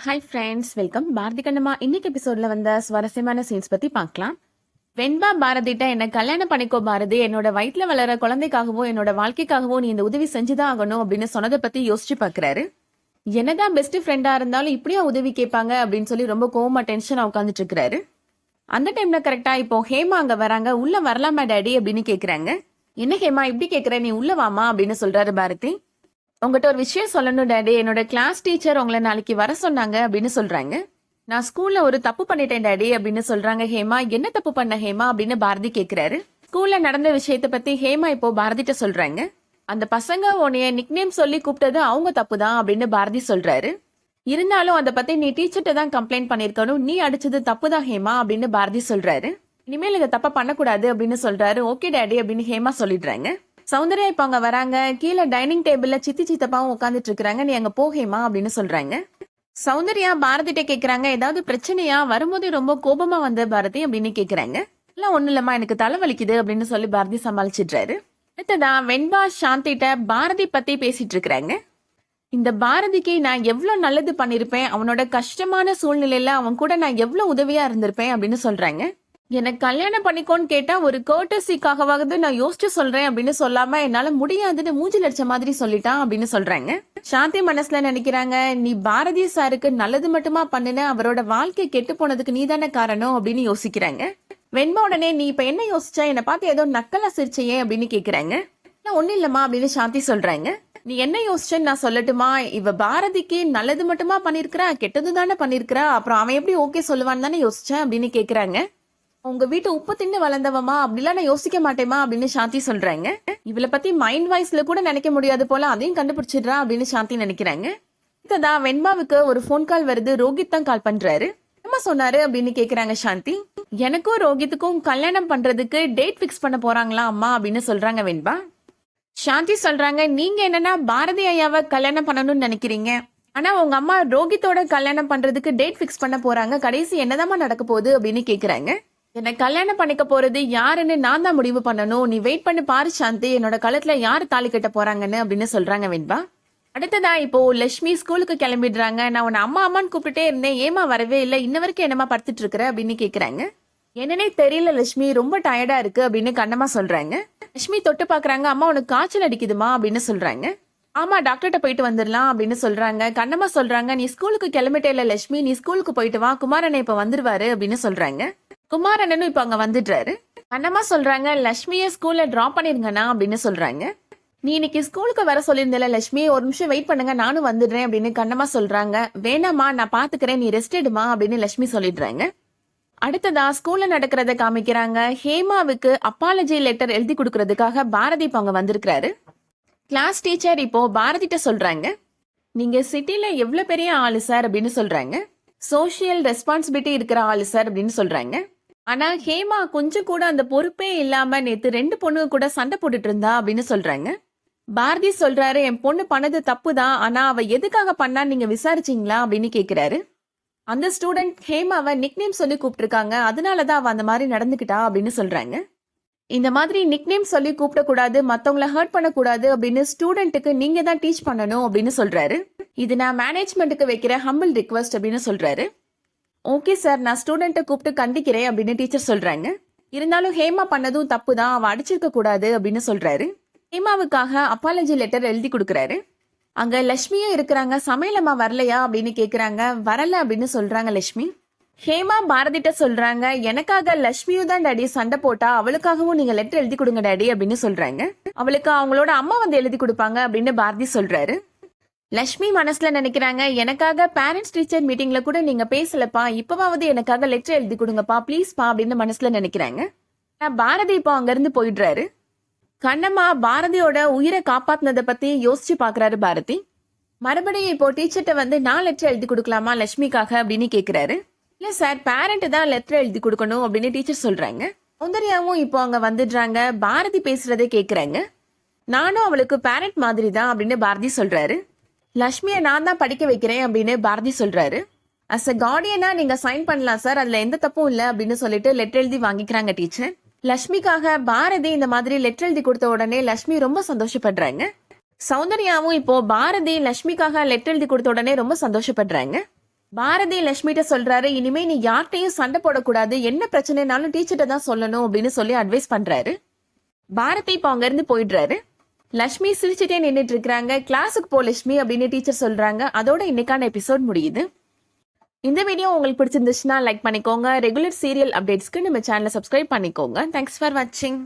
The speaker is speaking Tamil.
Hi friends, welcome. Bharathi Kannamma இன்னைக்கு எபிசோட்ல வந்த சுவாரஸ்யமான சீன்ஸ் பத்தி பார்க்கலாம். வெண்பா பாரதிட்ட என்ன கல்யாணம் பண்ணிக்கோ பாரதி, என்னோட வயிற்றுல வளர குழந்தைக்காகவோ என்னோட வாழ்க்கைக்காகவோ நீ இந்த உதவி செஞ்சுதான் ஆகணும் அப்படின்னு சொன்னதை பத்தி யோசிச்சு பாக்குறாரு. என்னதான் பெஸ்ட் ஃப்ரெண்டா இருந்தாலும் இப்படியா உதவி கேட்பாங்க அப்படின்னு சொல்லி ரொம்ப கோவமா டென்ஷனா உட்காந்துட்டு இருக்கிறாரு. அந்த டைம்ல கரெக்டா இப்போ ஹேமா அங்க வராங்க. உள்ள வரலாமா டேடி அப்படின்னு கேக்குறாங்க. என்ன ஹேமா இப்படி கேக்குற, நீ உள்ள வாமா அப்படின்னு சொல்றாரு பாரதி. உங்ககிட்ட ஒரு விஷயம் சொல்லணும் டேடி, என்னோட கிளாஸ் டீச்சர் உங்களை நாளைக்கு வர சொன்னாங்க அப்படின்னு சொல்றாங்க. நான் ஸ்கூல்ல ஒரு தப்பு பண்ணிட்டேன் டேடி அப்படின்னு சொல்றாங்க ஹேமா. என்ன தப்பு பண்ண ஹேமா அப்படின்னு பாரதி கேக்குறாரு. ஸ்கூல்ல நடந்த விஷயத்த பத்தி ஹேமா இப்போ பாரதிட்ட சொல்றாங்க. அந்த பசங்க உன்னைய நிக்நேம் சொல்லி கூப்பிட்டது அவங்க தப்பு தான் அப்படின்னு பாரதி சொல்றாரு. இருந்தாலும் அதை பத்தி நீ டீச்சர்ட்ட தான் கம்ப்ளைண்ட் பண்ணிருக்கணும், நீ அடிச்சது தப்பு தான் ஹேமா அப்படின்னு பாரதி சொல்றாரு. இனிமேல் இதை தப்பா பண்ணக்கூடாது அப்படின்னு சொல்றாரு. ஓகே டேடி அப்படின்னு ஹேமா சொல்லிடுறாங்க. சௌந்தர்யா இப்ப அங்க வராங்க. கீழே டைனிங் டேபிள்ல சித்தி சித்தப்பாவும் உட்காந்துட்டு இருக்காங்க. நீ அங்க போகேமா அப்படின்னு சொல்றாங்க. சௌந்தர்யா பாரதிட்ட கேக்குறாங்க, ஏதாவது பிரச்சனையா, வரும்போதே ரொம்ப கோபமா வந்த பாரதி அப்படின்னு கேக்குறாங்க. எல்லாம் ஒண்ணு இல்லம்மா, எனக்கு தலை வலிக்குது அப்படின்னு சொல்லி பாரதி சமாளிச்சிடுறாரு. அடுத்ததான் வெண்பா சாந்திட்ட பாரதி பத்தி பேசிட்டு இருக்கிறாங்க. இந்த பாரதிக்கு நான் எவ்வளவு நல்லது பண்ணிருப்பேன், அவனோட கஷ்டமான சூழ்நிலையில அவன் கூட நான் எவ்வளவு உதவியா இருந்திருப்பேன் அப்படின்னு சொல்றாங்க. எனக்கு கல்யாணம் பண்ணிக்கோன்னு கேட்டா ஒரு கோட்டசிக்காகவாவது நான் யோசிச்சு சொல்றேன் அப்படின்னு சொல்லாம என்னால முடியாதுன்னு மூஞ்சில் அடிச்ச மாதிரி சொல்லிட்டான் அப்படின்னு சொல்றாங்க. சாந்தி மனசுல நினைக்கிறாங்க, நீ பாரதி சாருக்கு நல்லது மட்டுமா பண்ணுன, அவரோட வாழ்க்கை கெட்டு போனதுக்கு நீ தானே காரணம் அப்படின்னு யோசிக்கிறாங்க. வெண்பா உடனே நீ இப்ப என்ன யோசிச்சா, என்னை பார்த்து ஏதோ நக்கலா சிரிச்சையே அப்படின்னு கேக்குறாங்க. ஒன்னும் இல்லம்மா அப்படின்னு சாந்தி சொல்றாங்க. நீ என்ன யோசிச்சேன்னு நான் சொல்லட்டுமா, இவ பாரதிக்கு நல்லது மட்டுமா பண்ணிருக்கிறா, கெட்டது தானே பண்ணிருக்கிறா, அப்புறம் அவன் எப்படி ஓகே சொல்லுவான்னு தானே யோசிச்சேன் அப்படின்னு கேக்குறாங்க. உங்க வீட்டு உப்பு தின்னு வளர்ந்தவமா, அப்படிலாம் நான் யோசிக்க மாட்டேமா அப்படின்னு சாந்தி சொல்றாங்க. இவளை பத்தி மைண்ட் வாய்ஸ்ல கூட நினைக்க முடியாது போல, அதையும் கண்டுபிடிச்சிடுறா அப்படின்னு சாந்தி நினைக்கிறாங்க. இப்பதான் வெண்பாவுக்கு ஒரு போன் கால் வருது. ரோஹித் தான் கால் பண்றாரு. என்ன சொன்னாரு அப்படின்னு கேக்குறாங்க சாந்தி. எனக்கும் ரோஹித்துக்கும் கல்யாணம் பண்றதுக்கு டேட் பிக்ஸ் பண்ண போறாங்களா அம்மா அப்படின்னு சொல்றாங்க வெண்பா. சாந்தி சொல்றாங்க, நீங்க என்னன்னா பாரதி ஐயாவை கல்யாணம் பண்ணணும்னு நினைக்கிறீங்க, ஆனா உங்க அம்மா ரோஹித்தோட கல்யாணம் பண்றதுக்கு டேட் பிக்ஸ் பண்ண போறாங்க, கடைசி என்னதாம்மா நடக்க போகுது அப்படின்னு கேக்குறாங்க. என்ன கல்யாணம் பண்ணிக்க போறது யாருன்னு நான் தான் முடிவு பண்ணணும், நீ வெயிட் பண்ணி பாரு சாந்தி, என்னோட கழுத்துல யாரு தாலி கட்ட போறாங்கன்னு அப்படின்னு சொல்றாங்க வெண்பா. அடுத்ததா இப்போ லட்சுமி ஸ்கூலுக்கு கிளம்பிடுறாங்க. நான் உன்னை அம்மா அம்மான்னு கூப்பிட்டுட்டே இருந்தேன், ஏமா வரவே இல்லை, இன்ன வரைக்கும் என்னமா படுத்துட்டு இருக்கிற அப்படின்னு கேக்குறாங்க. என்னன்னே தெரியல லட்சுமி, ரொம்ப டயர்டா இருக்கு அப்படின்னு கண்ணம்மா சொல்றாங்க. லட்சுமி தொட்டு பாக்குறாங்க. அம்மா உனக்கு காய்ச்சல் அடிக்குதுமா அப்படின்னு சொல்றாங்க. ஆமா டாக்டர்கிட்ட போயிட்டு வந்துடலாம் அப்படின்னு சொல்றாங்க. கண்ணம்மா சொல்றாங்க, நீ ஸ்கூலுக்கு கிளம்பிட்டே இல்ல லட்சுமி, நீ ஸ்கூலுக்கு போயிட்டு வா, குமாரனை இப்ப வந்துருவாரு அப்படின்னு சொல்றாங்க. குமாரண்ணனும் இப்ப அங்க வந்துடுறாரு. அண்ணம்மா சொல்றாங்க, லட்சுமிய ஸ்கூல்ல டிராப் பண்ணிருங்கண்ணா அப்படின்னு சொல்றாங்க. நீ இன்னைக்கு ஸ்கூலுக்கு வர சொல்லியிருந்தல லட்சுமி, ஒரு நிமிஷம் வெயிட் பண்ணுங்க, நானும் வந்துடுறேன் அப்படின்னு கண்ணம்மா சொல்றாங்க. வேணாமா, நான் பாத்துக்கிறேன், நீ ரெஸ்ட் எடுமா அப்படின்னு லட்சுமி சொல்லிடுறாங்க. அடுத்ததா ஸ்கூல்ல நடக்கிறத காமிக்கிறாங்க. ஹேமாவுக்கு அப்பாலஜி லெட்டர் எழுதி கொடுக்கறதுக்காக பாரதி இப்ப அங்க வந்திருக்கிறாரு. கிளாஸ் டீச்சர் இப்போ பாரதிட்ட சொல்றாங்க, நீங்க சிட்டில எவ்வளவு பெரிய ஆளு சார் அப்படின்னு சொல்றாங்க. சோசியல் ரெஸ்பான்சிபிலிட்டி இருக்கிற ஆளு சார் அப்படின்னு சொல்றாங்க. ஆனா ஹேமா கொஞ்சம் கூட அந்த பொறுப்பே இல்லாம நேத்து 2 பொண்ணுங்க கூட சண்டை போட்டுட்டு இருந்தா அப்படின்னு சொல்றாங்க. பாரதி சொல்றாரு, என் பொண்ணு பண்ணது தப்பு தான், ஆனா அவ எதுக்காக பண்ணா நீங்க விசாரிச்சீங்களா அப்படின்னு கேக்குறாரு. அந்த ஸ்டூடெண்ட் ஹேமாவை நிக்நேம் சொல்லி கூப்பிட்டுருக்காங்க, அதனாலதான் அவ அந்த மாதிரி நடந்துக்கிட்டா அப்படின்னு சொல்றாங்க. இந்த மாதிரி நிக்நேம் சொல்லி கூப்பிடக்கூடாது, மத்தவங்கள ஹர்ட் பண்ணக்கூடாது அப்படின்னு ஸ்டூடெண்ட்டுக்கு நீங்க தான் டீச் பண்ணணும் அப்படின்னு சொல்றாரு. இது நான் மேனேஜ்மெண்ட்டுக்கு வைக்கிற ஹம்பிள் ரிக்வெஸ்ட் அப்படின்னு சொல்றாரு. ஓகே சார், நான் ஸ்டூடெண்ட்டை கூப்பிட்டு கண்டிக்கிறேன் அப்படின்னு டீச்சர் சொல்றாங்க. இருந்தாலும் ஹேமா பண்ணதும் தப்பு தான், அவ அடிச்சிருக்க கூடாது அப்படின்னு சொல்றாரு. ஹேமாவுக்காக அப்பாலஜி லெட்டர் எழுதி கொடுக்கறாரு. அங்க லட்சுமியும் இருக்கிறாங்க. சமையலம்மா வரலையா அப்படின்னு கேக்குறாங்க. வரல அப்படின்னு சொல்றாங்க லட்சுமி. ஹேமா பாரதிட்ட சொல்றாங்க, எனக்காக லட்சுமியும் தான் டாடி சண்டை போட்டா, அவளுக்காகவும் நீங்க லெட்டர் எழுதி கொடுங்க டாடி அப்படின்னு சொல்றாங்க. அவளுக்கு அவங்களோட அம்மா வந்து எழுதி கொடுப்பாங்க அப்படின்னு பாரதி சொல்றாரு. லட்சுமி மனசுல நினைக்கிறாங்க, எனக்காக பேரண்ட்ஸ் டீச்சர் மீட்டிங்ல கூட நீங்க பேசலப்பா, இப்பவாவது எனக்காக லெட்டர் எழுதி கொடுங்கப்பா ப்ளீஸ்பா அப்படின்னு மனசுல நினைக்கிறாங்க. பாரதி இப்போ அங்க இருந்து போயிடுறாரு. கண்ணம்மா பாரதியோட உயிரை காப்பாத்தினதை பத்தி யோசிச்சு பாக்குறாரு பாரதி. மறுபடியும் இப்போ டீச்சர்ட்ட வந்து நான் லெட்டர் எழுதி கொடுக்கலாமா லட்சுமிக்காக அப்படின்னு கேக்குறாரு. இல்ல சார், பேரண்ட் தான் லெட்டர் எழுதி கொடுக்கணும் அப்படின்னு டீச்சர் சொல்றாங்க. சௌந்தர்யாவும் இப்போ அங்க வந்துடுறாங்க. பாரதி பேசுறதே கேக்குறாங்க. நானும் அவளுக்கு பேரண்ட் மாதிரி தான் அப்படின்னு பாரதி சொல்றாரு. லட்சுமியை நான் தான் படிக்க வைக்கிறேன் அப்படின்னு பாரதி சொல்றாரு. அஸ் அ கார்டியனா நீங்க சைன் பண்ணலாம் சார், அதுல எந்த தப்பும் இல்ல அப்படின்னு சொல்லிட்டு லெட்டர் எழுதி வாங்கிக்கிறாங்க டீச்சர். லட்சுமிக்காக பாரதி இந்த மாதிரி லெட்டர் எழுதி கொடுத்த உடனே லட்சுமி ரொம்ப சந்தோஷப்படுறாங்க. சௌந்தர்யாவும் இப்போ பாரதி லட்சுமிக்காக லெட்டர் எழுதி கொடுத்த உடனே ரொம்ப சந்தோஷப்படுறாங்க. பாரதி லட்சுமிகிட்ட சொல்றாரு, இனிமே நீ யார்கிட்டயும் சண்டை போடக்கூடாது, என்ன பிரச்சனைனாலும் டீச்சர்கிட்ட தான் சொல்லணும் அப்படின்னு சொல்லி அட்வைஸ் பண்றாரு. பாரதி இப்போ அங்க இருந்து போயிடுறாரு. லட்சுமி சிரிச்சுட்டே நின்றுட்டு இருக்கிறாங்க. கிளாஸுக்கு போ லட்சுமி அப்படின்னு டீச்சர் சொல்றாங்க. அதோட இன்னைக்கான எபிசோட் முடியுது. இந்த வீடியோ உங்களுக்கு பிடிச்சிருந்துச்சுன்னா லைக் பண்ணிக்கோங்க. ரெகுலர் சீரியல் அப்டேட்ஸ்க்கு நம்ம சேனலை சப்ஸ்கிரைப் பண்ணிக்கோங்க. தேங்க்ஸ் ஃபார் வாட்சிங்.